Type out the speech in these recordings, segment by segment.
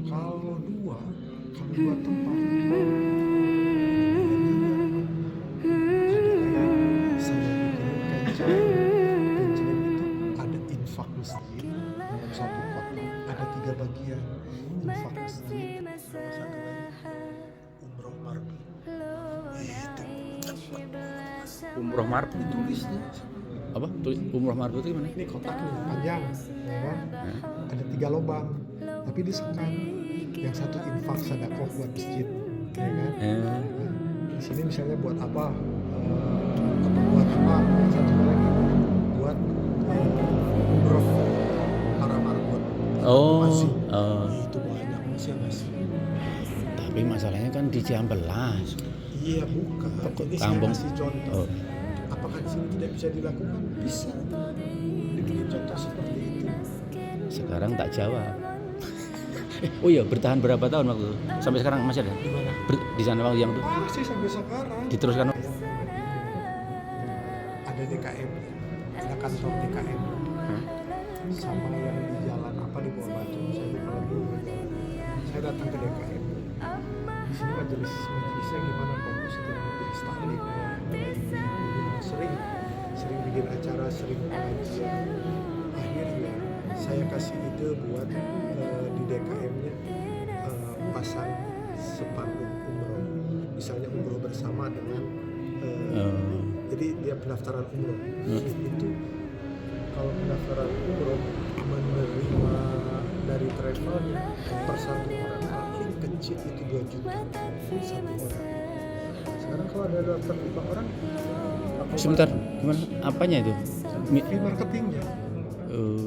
Kalau dua tempat saya bikin pencilin itu ada infak masjid dalam satu kotak, ada 3 bagian, infak masjid sama satu lagi umroh marbit. Itu Umroh Marbot ditulisnya apa? Tulis Umroh Marbot itu gimana? ini kotaknya panjang, ya kan? Ada 3 lubang, tapi disekat. Yang satu infak sedekah buat masjid, ya kan? Nah, di sini misalnya buat apa? Keperluan apa? Yang satu lagi buat umroh para marbot. Masih. Itu banyak masih ngasih. Tapi masalahnya kan di Ciampelas. Iya bukan. Ini saya Kampung. kasih contoh. Apakah di sini tidak bisa dilakukan? Bisa. Dibikin contoh seperti itu. Sekarang tak jawab. Oh iya, bertahan berapa tahun waktu itu? Sampai sekarang masih ada? Di mana? Di sana waktu yang itu Masih sampai sekarang. diteruskan. Ada DKM, ada kantor DKM. Sama yang di jalan apa di Bawah Batu, saya lupa lagi nama jalan. Saya datang ke DKM. Di sini majelisnya gimana, bagus itu majelis taklim. Sering bikin acara, sering pengajian. Akhirnya saya kasih ide buat di DKM-nya pasang spanduk umroh. Misalnya umroh bersama dengan jadi dia pendaftaran umroh. Itu kalau pendaftaran umroh menerima dari travelnya per satu orang paling kecil itu 2 juta satu orang. Sekarang kalau ada daftar 5 orang, Sebentar, gimana? Apanya itu? fee marketingnya.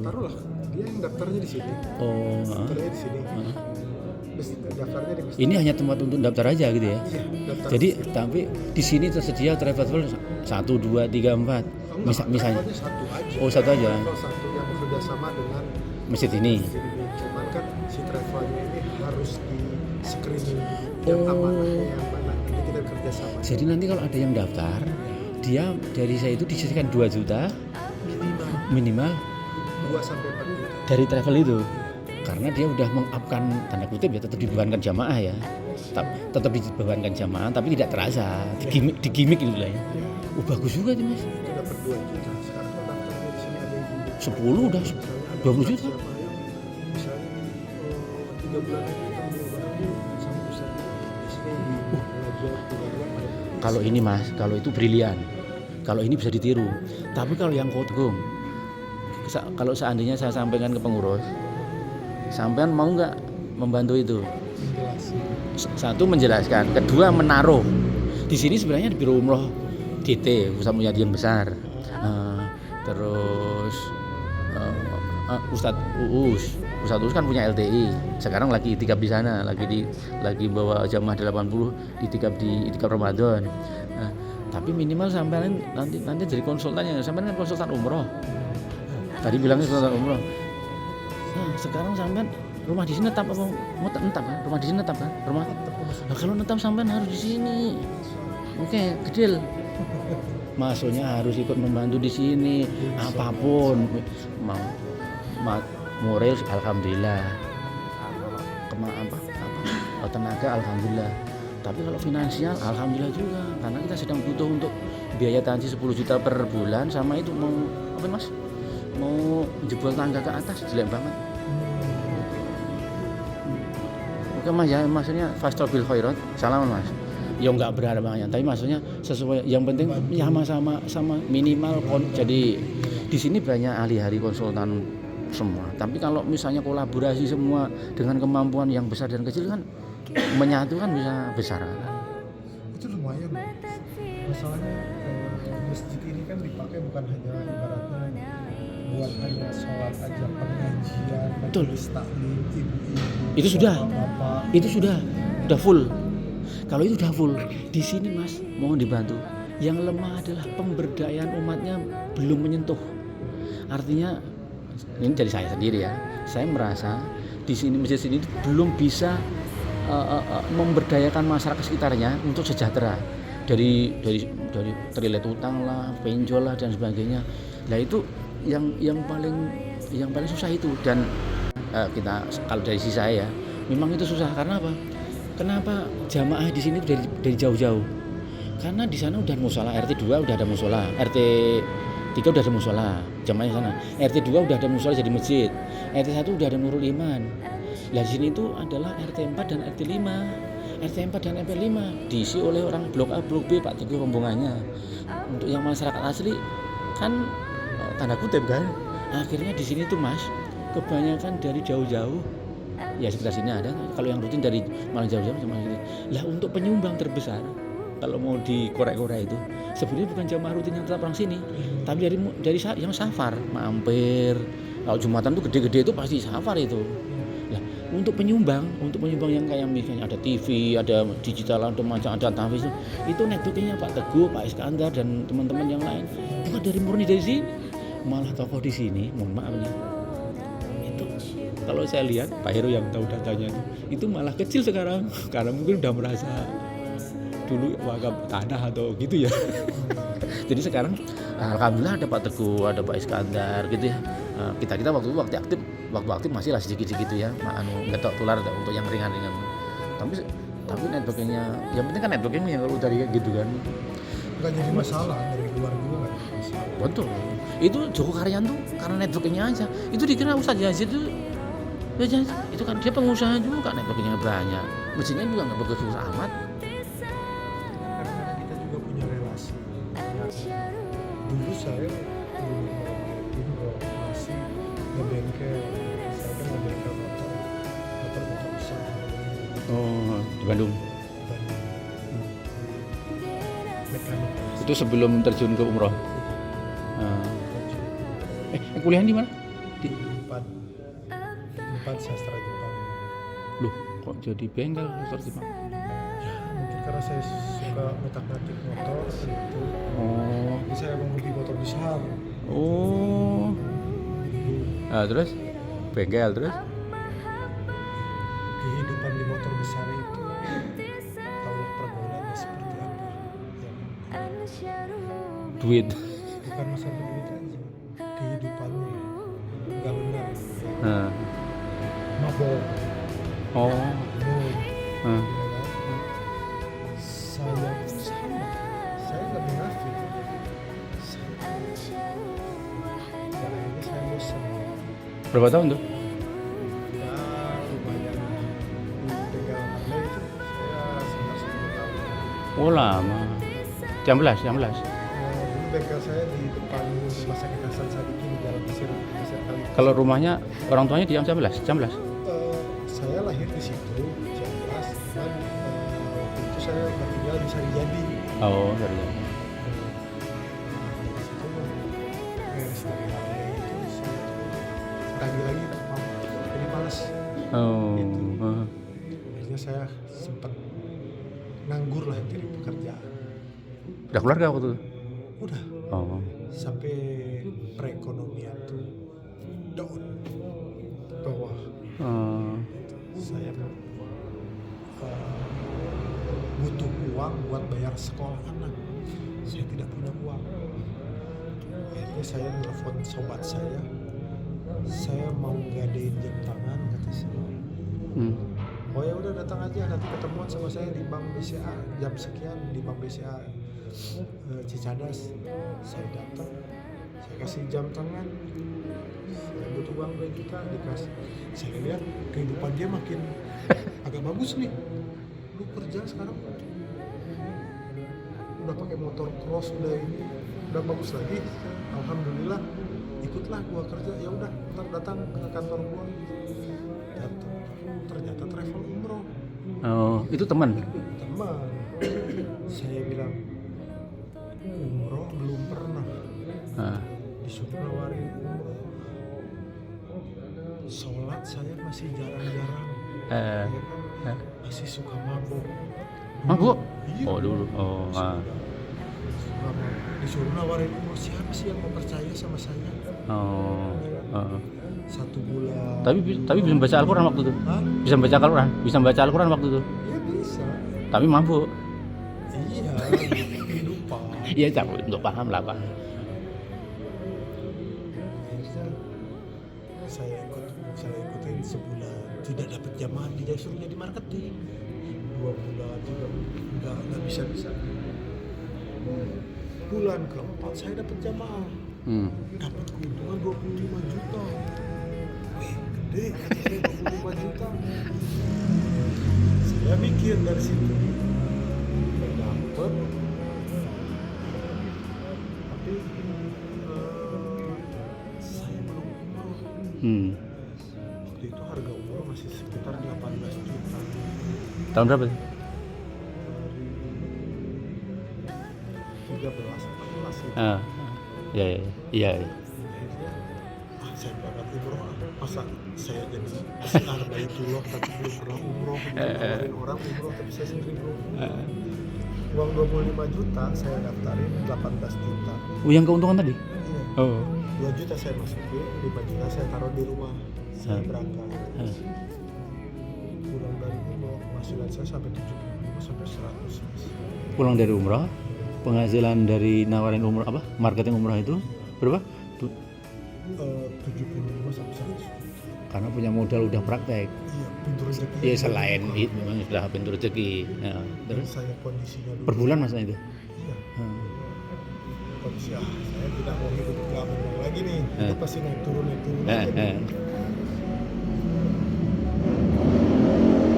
Taruhlah dia yang daftarnya di sini, daftarnya di sini, daftarnya di masjid. Ini hanya tempat untuk daftar aja gitu ya. Iya, daftar. Jadi tapi di sini tersedia travel 1, 2, 3, 4. Misalnya. Travelnya satu aja. Oh, satu aja. Travel satu yang bekerja sama dengan Masjid ini. Cuman kan si travelnya ini harus di screening yang amanahnya yang mana. Jadi kita kerja sama. Jadi nanti kalau ada yang daftar, dia dari saya itu disisihkan 2 juta minimal 2 sampai 4 juta. dari travel itu. Karena dia udah mengupkan tanda kutip ya, tetap dibebankan jamaah ya. Tetap dibebankan jamaah tapi tidak terasa, digimik gitu lah ya. Oh, bagus juga itu Mas. Itu dapat 2 juta. Sekarang kalau daftarnya di sini ada yang 10 udah 20 juta. Misalnya 3 bulan lagi kita mau barang sama Ustaz. Di sini belajar keluarga pada. Kalau ini Mas, kalau itu brilian. Kalau ini bisa ditiru. Tapi kalau yang Kotgum, kalau seandainya saya sampaikan ke pengurus, sampean mau nggak membantu itu? Satu menjelaskan, kedua menaruh. Di sini sebenarnya di Biro Umroh DT, Pusat Mulyadi yang besar. Terus Ustadz Uus kan punya LTI. Sekarang lagi itikaf di sana, lagi bawa jamaah 80 itikaf di itikaf Ramadan. Tapi minimal sampean nanti jadi konsultannya. Sampean kan konsultan umroh. Tadi bilangnya konsultan umroh. Nah, sekarang sampean rumah di sini netap apa? Mau netap kan? Rumah di sini netap kan? Rumah. Nah, kalau netap sampean harus di sini. Oke, kecil. Maksudnya harus ikut membantu di sini apapun. Moral alhamdulillah. Tenaga alhamdulillah. Tapi kalau finansial alhamdulillah juga, karena kita sedang butuh untuk biaya tansi 10 juta per bulan, sama itu mau apa Mas? Mau jebol tangga ke atas jelek banget. Oke Mas ya, maksudnya fastabil khairat. Salam Mas. Ya enggak berharap banyak, tapi maksudnya sesuai, yang penting ya sama minimal jadi di sini banyak ahli-ahli konsultan semua. Tapi kalau misalnya kolaborasi semua dengan kemampuan yang besar dan kecil kan menyatu kan bisa besar kan? Itu lumayan. Masalahnya masjid ini kan dipakai bukan hanya ibaratnya buat hanya sholat aja, pengajian, majelis taklim, ibu-ibu, Itu sudah, bapak-bapak. itu sudah full. Kalau itu sudah full, di sini Mas mohon dibantu. Yang lemah adalah pemberdayaan umatnya belum menyentuh. Artinya ini dari saya sendiri ya, saya merasa di sini masjid sini belum bisa memberdayakan masyarakat sekitarnya untuk sejahtera dari terlilit utang lah, penjol lah dan sebagainya. Nah itu yang paling susah itu. Dan kita kalau dari sisi saya ya, Memang itu susah karena apa? Kenapa jamaah di sini dari jauh-jauh? Karena di sana udah musola, RT 2 udah ada musola, RT 3 udah ada musola, jamaahnya sana. RT 2 udah ada musola jadi masjid. RT 1 udah ada Nurul Iman. Lah di sini itu adalah RT 4 dan RT 5. RT 4 dan RT 5 diisi oleh orang blok A, blok B, Pak Teguh rombongannya. Untuk yang masyarakat asli kan tanda kutip kan. Akhirnya di sini tuh Mas, kebanyakan dari jauh-jauh. Ya sekitar sini ada. Kalau yang rutin dari malah jauh-jauh sama sini. Lah untuk penyumbang terbesar kalau mau dikorek-korek itu sebenarnya bukan jamaah rutin yang tetap orang sini, tapi dari yang safar, mampir. Kalau Jumatan tuh gede-gede itu pasti safar itu. Nah, untuk penyumbang yang kayak misalnya ada TV, ada digital, ada macam ada TAVIS itu networkingnya Pak Teguh, Pak Iskandar dan teman-teman yang lain bukan dari murni dari sini. Malah tokoh di sini, mohon maaf nih. Itu kalau saya lihat Pak Heru yang tahu datanya itu malah kecil sekarang karena mungkin udah merasa dulu wakaf tanah atau gitu ya. Jadi sekarang alhamdulillah ada Pak Teguh, ada Pak Iskandar gitu ya. Kita waktu aktif masih lah sedikit-sedikit ya, nggak tahu tular untuk yang ringan-ringan. Tapi networkingnya, yang penting kan networkingnya kalau dari gitu kan. Nggak jadi masalah, dari luar juga nggak jadi masalah. Betul. Itu Joko Karyan tuh karena networkingnya aja. Itu dikira Ustadz Yazid itu itu kan dia pengusaha juga, networkingnya banyak. Mesinnya juga nggak begitu amat. Karena kita juga punya relasi. Dulu saya masih ngebengkel, saya kan ngebengkel motor besar. Oh, di Bandung. Mekanik. Itu sebelum terjun ke umroh. Kuliah di mana? Di Empat sastra Jepang. Loh, kok jadi bengkel motor Jepang? Ya, mungkin karena saya suka ngotak-ngatik motor gitu. Oh. Jadi saya mau beli motor besar. Oh. Nah, terus bengkel terus? Kehidupan di motor besar itu tahu pergaulannya seperti apa? Ya, Duit. bukan masalah duit aja, kehidupannya nggak benar. Mabok. Oh. Ya, saya nggak munafik. Dan akhirnya saya bosan. Berapa tahun tuh? Ya lumayan. Pegang Harley itu saya sekitar 10 tahun. Oh, lama. Jam 11. Dulu bengkel saya di depan Rumah Sakit Hasan Sadikin di Jalan Mesir kali. Kalau rumahnya orang tuanya di jam 11. Saya lahir di situ, jelas. Dan waktu itu saya tinggal di Sarijadi. Oh, dari Di situ beres dari Harley itu saya lagi jadi malas. Oh. Akhirnya saya sempat nganggur lah dari pekerjaan. Udah keluarga waktu itu? Udah. Oh. Sampai perekonomian tuh down, bawah. Saya butuh uang buat bayar sekolah anak. Saya tidak punya uang. Akhirnya saya nelfon sobat saya mau ngadain jam tangan, kata saya. Oh ya udah, datang aja, nanti ketemuan sama saya di Bank BCA jam sekian di Bank BCA Cicadas. Saya datang, saya kasih jam tangan, saya butuh uang 2 juta, dikasih. Saya lihat kehidupan dia makin agak bagus nih. Lu kerja sekarang udah pakai motor cross, udah bagus lagi. Alhamdulillah, ikutlah gua kerja. Ya udah, ntar datang ke kantor gua. Datang, ternyata travel umroh. Oh, itu teman. Saya bilang umroh belum pernah. Disuruh nawarin umroh. Sholat saya masih jarang-jarang. Masih suka mabok. Mabok? Iya. Oh dulu. Oh. Disuruh nawarin umroh, siapa sih yang mau percaya sama saya? Oh. 1 bulan. Tapi bisa baca Al-Quran waktu itu? Hah? Bisa baca Al-Quran waktu itu? Ya bisa. Tapi mabuk? Iya, kehidupan. Iya, capek untuk paham lah Pak. Akhirnya saya ikutin sebulan. tidak dapat jamaah, dia suruh jadi marketing 2 bulan juga nggak bisa. Bulan keempat saya dapat jamaah, dapat keuntungan 25 juta. Wih, gede kata saya 25 juta. Saya mikir dari situ dapat, tapi saya belum umroh. Waktu itu harga umroh masih sekitar 18 juta. Tahun berapa? 13-14 gitu. Iya. Akhirnya saya berangkat umroh, masa saya jadi PCR Baitullah tapi belum pernah umroh, ditawarin orang umroh tapi saya sendiri belum umroh. Uang 25 juta saya daftarin 18 juta. Yang keuntungan tadi? Iya. Oh. 2 juta saya masukin, 5 juta saya taruh di rumah. Saya berangkat. Pulang dari umroh, penghasilan saya sampai 75 sampai 100. Pulang dari umrah, penghasilan dari nawarin umrah apa? Marketing umrah itu berapa? 75 sampai 100. Karena punya modal udah praktek. Iya, pintu rezeki. Ya selain itu memang sudah pintu rezeki. Ya, terus saya kondisinya dulu. per bulan masa itu? Iya. Kondisi saya tidak mau hidup gampang lagi nih. Kita pasti naik turun aja.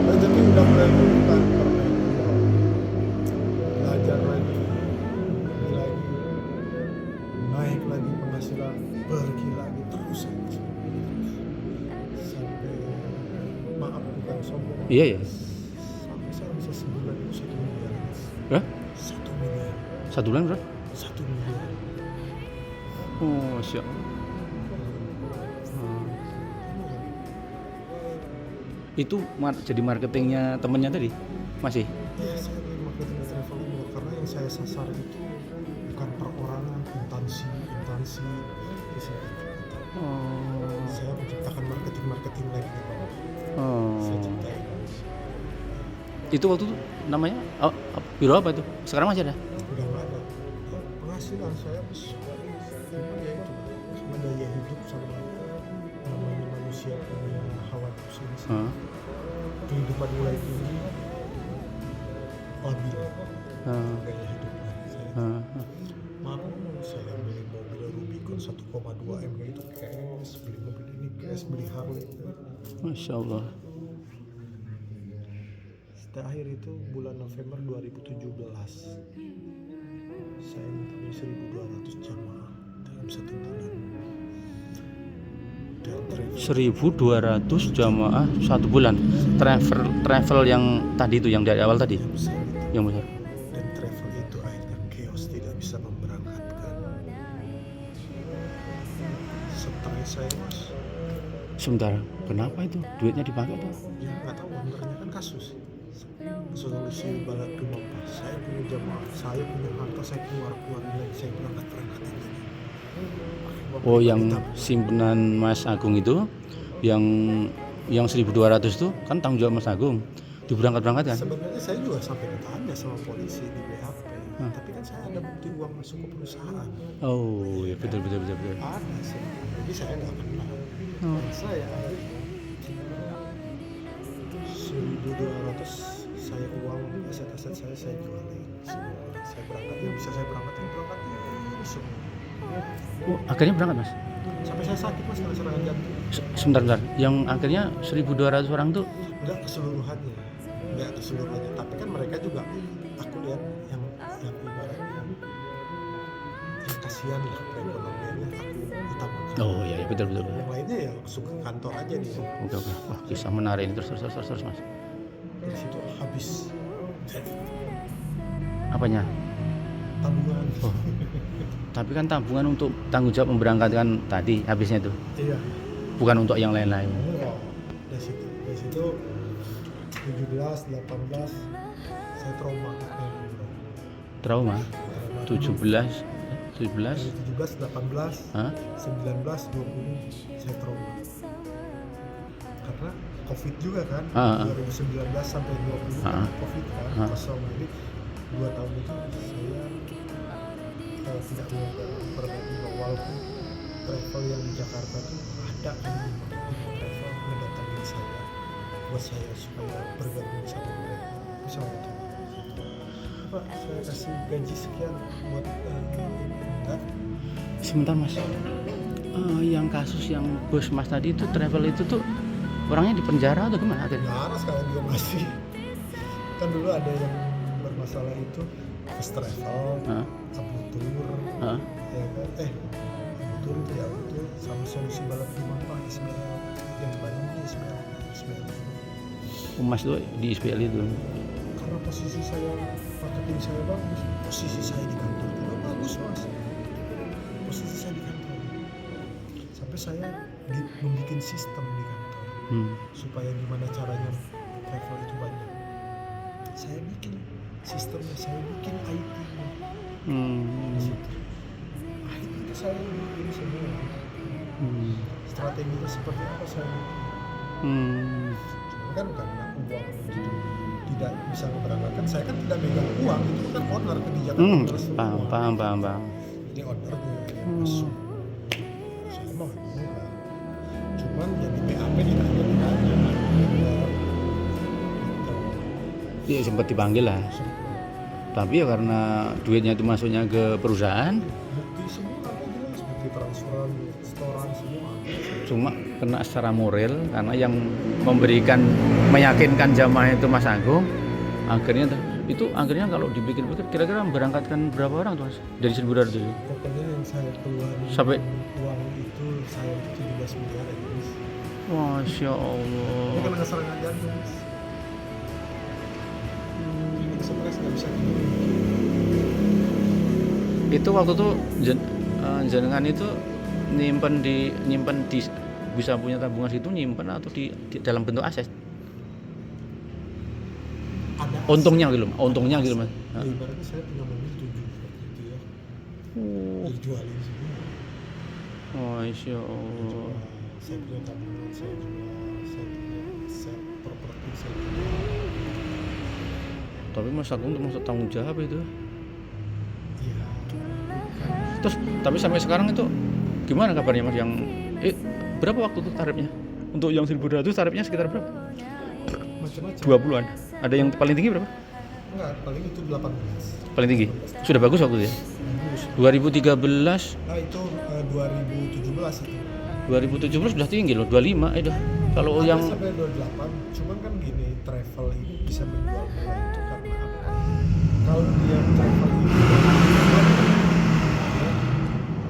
Rezeki udah mulai bukan belajar lagi, naik lagi penghasilan, pergi lagi terus aja. Sampai maaf bukan sombong. Iya. Sampai saya bisa sebulan itu 1 miliar. Hah? 1 miliar. 1 bulan berapa? 1 miliar. Oh, siap. Itu jadi marketingnya temennya tadi? Masih? Ya, saya beli marketing travel umroh karena yang saya sasar itu bukan perorangan, instansi. Saya menciptakan marketing lagi di bawah. Saya ciptain. Itu waktu itu namanya biro apa itu? Sekarang masih ada? Udah nggak ada. Penghasilan saya besar. Cuma ya itu sama daya hidup sama namanya manusia punya hawa nafsu. Kehidupan mulai tinggi, labil gaya hidupnya saya. Maaf, saya beli mobil Rubicon 1,2 M itu cash, beli mobil ini cash, beli Harley. Masya Allah. Terakhir itu bulan November 2017 saya minta 1.200 jamaah dalam 1 bulan. Dan 1.200 jamaah 1 bulan. Travel yang tadi itu, yang dari awal tadi, yang besar. Dan travel itu akhirnya chaos, tidak bisa memberangkatkan. Stres saya mas. Sebentar, kenapa itu? Duitnya dipakai tuh? Ya nggak tahu, sebenarnya kan kasus. Solusi balik ke bapak. Saya punya jamaah, saya punya harta, saya keluarin lagi, saya berangkatin lagi. Oh, yang simpenan Mas Agung itu, yang 1.200 itu kan tanggung jawab Mas Agung, diberangkat kan? Sebenarnya saya juga sampai ditanya sama polisi di BAP, tapi kan saya ada bukti uang masuk ke perusahaan. Oh, ya betul. Ada sih, jadi saya nggak kenal. Saya 1.200 saya uang aset-aset saya jualin semua. Saya berangkat, yang bisa saya berangkatin semua. Oh, akhirnya berangkat Mas? Sampai saya sakit mas karena serangan jantung. Sebentar, yang akhirnya 1.200 orang tuh? Enggak keseluruhannya, tapi kan mereka juga, aku lihat yang ibaratnya yang kasihan lah perekonomiannya, aku utamakan. Oh iya, betul. Yang lainnya ya langsung ke kantor aja nih. Oke. Wah, kisah menarik ini, terus Mas. Dari situ habis Apanya? tabungan. Oh. Tapi kan tabungan untuk tanggung jawab memberangkatkan tadi habisnya itu. Iya. Bukan untuk yang lain-lain. Oh, dari situ 17, 18 saya trauma. Trauma? 17, 17, 18, Hah? 19, 20 saya trauma. Karena Covid juga kan, 2019 sampai 20 kan Covid kan, kosong. Jadi 2 tahun itu saya tidak berbagi, walaupun travel yang di Jakarta tuh ada kan, travel mendatangin saya buat saya supaya bergabung sama mereka, sama Tuhan. Pak, saya kasih gaji sekian buat enggak. Sebentar Mas, yang kasus yang bos Mas tadi itu travel itu tuh orangnya di penjara atau gimana akhirnya? Nah, sekarang dia masih. Kan dulu ada yang bermasalah itu first travel, Abu Tur, ya kan? Abu Tur itu ya itu sama solusi balap rumah Pak Ismail, yang banyak di Ismail. Mas tuh di SPL itu. Karena posisi saya, marketing saya bagus, posisi saya di kantor juga bagus Mas. Posisi saya di kantor, sampai saya membuat sistem di kantor supaya gimana caranya travel itu banyak. Saya bikin sistemnya, saya bikin IT-nya. Di situ. IT itu saya bikin semua. Strateginya seperti apa saya bikin. Cuma kan karena uang itu tidak bisa memberangkatkan, saya kan tidak megang uang, itu kan owner kebijakan owner semua. Paham. Ini ownernya yang masuk. Saya mah enggak. Cuman ya di BAP ditanya. Iya sempat dipanggil lah. Tapi ya karena duitnya itu masuknya ke perusahaan, Bukti semua ada jelas, bukti transferan, setoran semua. cuma kena secara moral karena yang meyakinkan jamaah itu Mas Agung. Akhirnya kalau dipikir-pikir kira-kira memberangkatkan berapa orang tuh Mas dari 1.200 itu? Pokoknya yang saya keluarin Sampai uang itu saya 17 miliar ya Mas. Masya Ini Allah. kena serangan jantung Mas. Ini sebenarnya nggak bisa tidur. Itu waktu itu jenengan itu nyimpen di bisa punya tabungan situ, nyimpen atau di dalam bentuk aset? Ada Untungnya gitu Mas. Ya, ibaratnya saya punya mobil 7 waktu itu ya. Dijualin semua. Masya Allah. Saya punya tabungan, saya punya aset properti saya punya. Tapi Mas Agung termasuk tanggung jawab itu. Iya. Terus tapi sampai sekarang itu gimana kabarnya Mas yang berapa waktu itu tarifnya? Untuk yang 1.200 tarifnya sekitar berapa? Macam-macam. 20-an. Ada yang paling tinggi berapa? Enggak, paling itu 18. Paling tinggi. Sudah bagus waktu itu ya. 2013, Nah itu 2017 itu. 2017 sudah tinggi loh, 25 dah. Kalau Ada yang sampai 28, cuman kan gini, travel ini bisa menjual murah itu karena apa? Kalau dia travel ini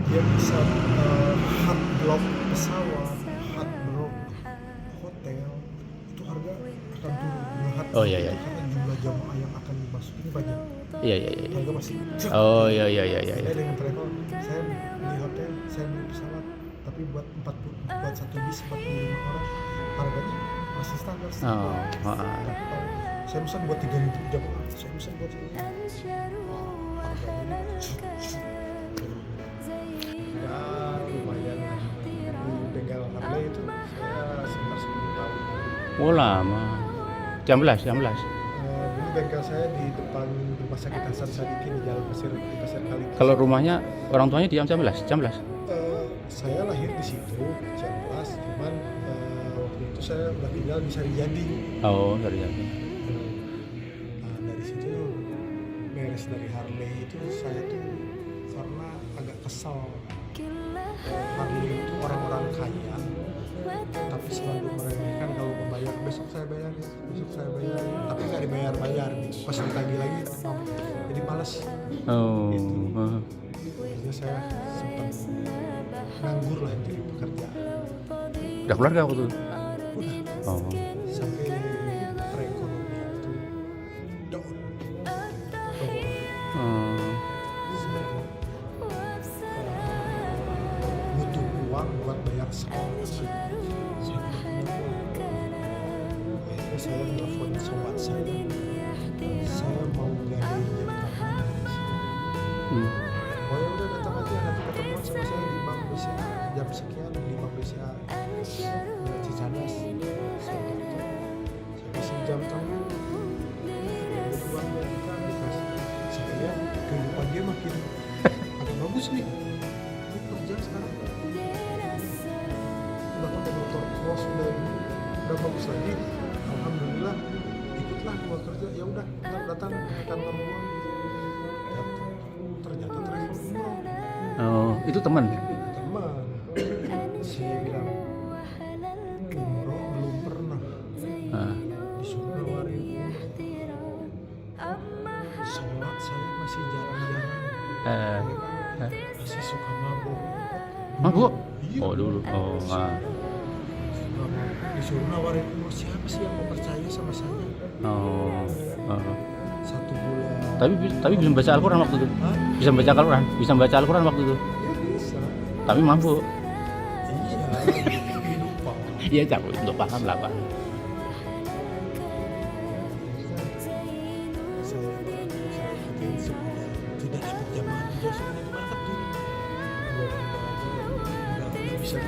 dia bisa hard block pesawat, hard block hotel, itu harga akan turun. Hard Oh, block iya. itu karena jumlah jamaah yang akan masuk ini banyak. iya. Harga masih. Oh iya. Saya dengan travel, saya beli hotel, saya beli pesawat, tapi buat satu bis 45 orang harganya masih standar. Oh, Tapi kalau saya pesan buat 3.000 jamaah, saya pesan buat ini. Harganya ya lumayan lah. Di bengkel Harley itu saya sekitar 10 tahun. Oh lama. Jam 11. Dulu bengkel saya di depan Rumah Sakit Hasan Sadikin di Jalan Pasir Kali. Kalau rumahnya orang tuanya di jam 11. Saya lahir di situ, Ciamplas, cuman waktu itu saya udah tinggal di Sarijadi. Oh, dari jam. Nah, dari situ beres dari Harley itu saya tuh karena agak kesal. Harley itu orang-orang kaya, tapi selalu meremehkan kalau membayar. Besok saya bayar, tapi nggak dibayar gitu. Pas ditagih lagi, jadi malas. Oh. Akhirnya saya sempat nganggur lah jadi pekerja. Udah keluarga waktu itu? Udah Oh. sampai perekonomian itu down. Saya butuh uang buat bayar sekolah. Saya tidak punya uang. Akhirnya saya telepon sobat saya mau gadai jadi kamar. Oh ya udah datang aja, nanti ketemuan sama saya di Bank BCA jam sekian di Bank BCA Cicadas. Saya kasih jam tangan, uang dari kami dikasih. Saya lihat kehidupan dia makin agak bagus nih. Dia kerja sekarang udah pakai motor cross, udah bagus lagi. sampaikan ngomong datang, ternyata travel umroh. Oh, itu teman. Teman, saya bilang umroh belum pernah, Ah, disuruh nawarin umroh. Sholat saya masih jarang-jarang, eh, masih suka mabuk. mabuk? Iya. Oh dulu. Oh, Disuruh nawarin umroh, siapa sih yang mau percaya sama saya? oh. 1 bulan. Tapi bisa baca Al-Quran waktu itu. Hah? Bisa baca Al-Quran, bisa baca Al-Quran waktu itu. Ya bisa. Tapi mabuk. Iya, lupa. Iya, capek untuk paham lah Pak. Saya ikutin semuanya. Tidak dapat jamaah di Joshua di marketing. Nggak bisa.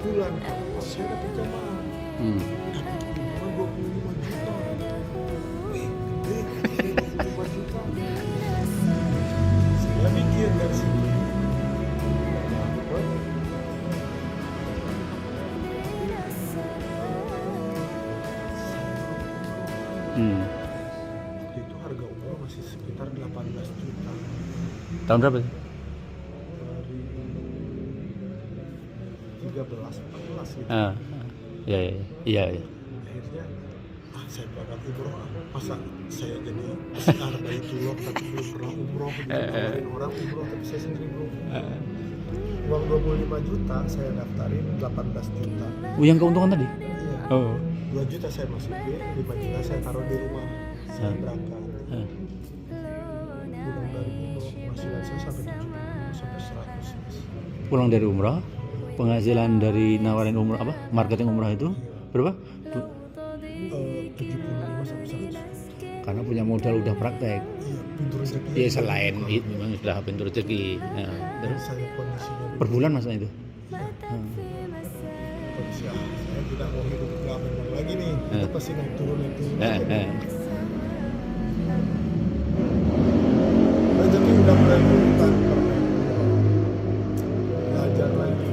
Bulan saya dapat jamaah. Dapat cuma 25 juta. Wih, gede 25 juta. Saya mikir dari sini. Waktu itu harga umroh masih sekitar 18 juta. Tahun berapa? Dari 13 14 gitu. Iya. Akhirnya saya berangkat umroh. Masa saya jadi siar Baitullah tapi belum pernah umroh, ditawarin orang umroh tapi saya sendiri belum. Uang 25 juta saya daftarin 18 juta. Yang keuntungan tadi? Iya. Oh. 2 juta saya masukin, 5 juta saya taruh di rumah. Saya berangkat. Pulang dari umroh, penghasilan saya sampai 70 sampai 100. Pulang dari umrah, penghasilan dari nawarin umrah apa? Marketing umrah itu berapa? 75 sampai 100. Karena punya modal udah praktek. Iya, pintu rezeki. Iya, selain itu memang sudah pintu rezeki. Nah, terus Saya kondisinya per bulan masa itu? kondisi saya tidak mau hidup nggak memang lagi nih. Kita pasti naik turun aja. Rezeki udah mulai berputar, belajar lagi,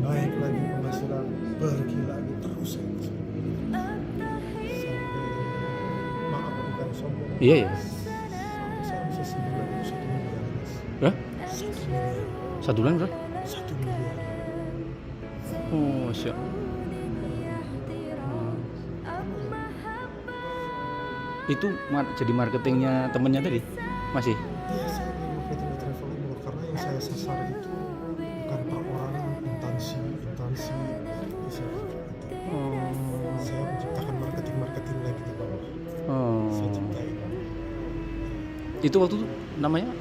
naik lagi penghasilan, pergi lagi terus sampai maaf bukan sombong. Iya ya. Saya bisa sebulan itu 1 miliar. Hah? 1 miliar. 1 bulan berapa? 1 miliar. Oh, siap. Itu jadi marketingnya temennya tadi? Masih? Iya, saya di marketing travel umroh karena yang saya sasar itu bukan perorangan, instansi bisa. Saya menciptakan marketing lagi di bawah. Saya ciptain. Itu waktu itu namanya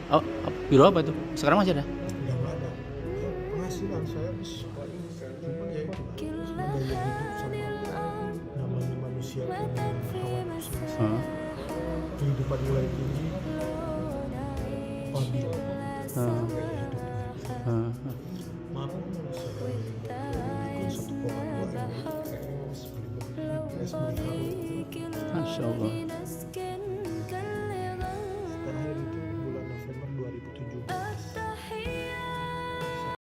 biro apa itu? Sekarang masih ada? Udah nggak ada. Ya, penghasilan saya cuma ya itu sama gaya hidup sama namanya manusia punya hawa nafsu. Kehidupan mulai tinggi, stabil. Gaya hidupnya. Maaf, saya ikut 1,2 M, beli haru. Masya Allah.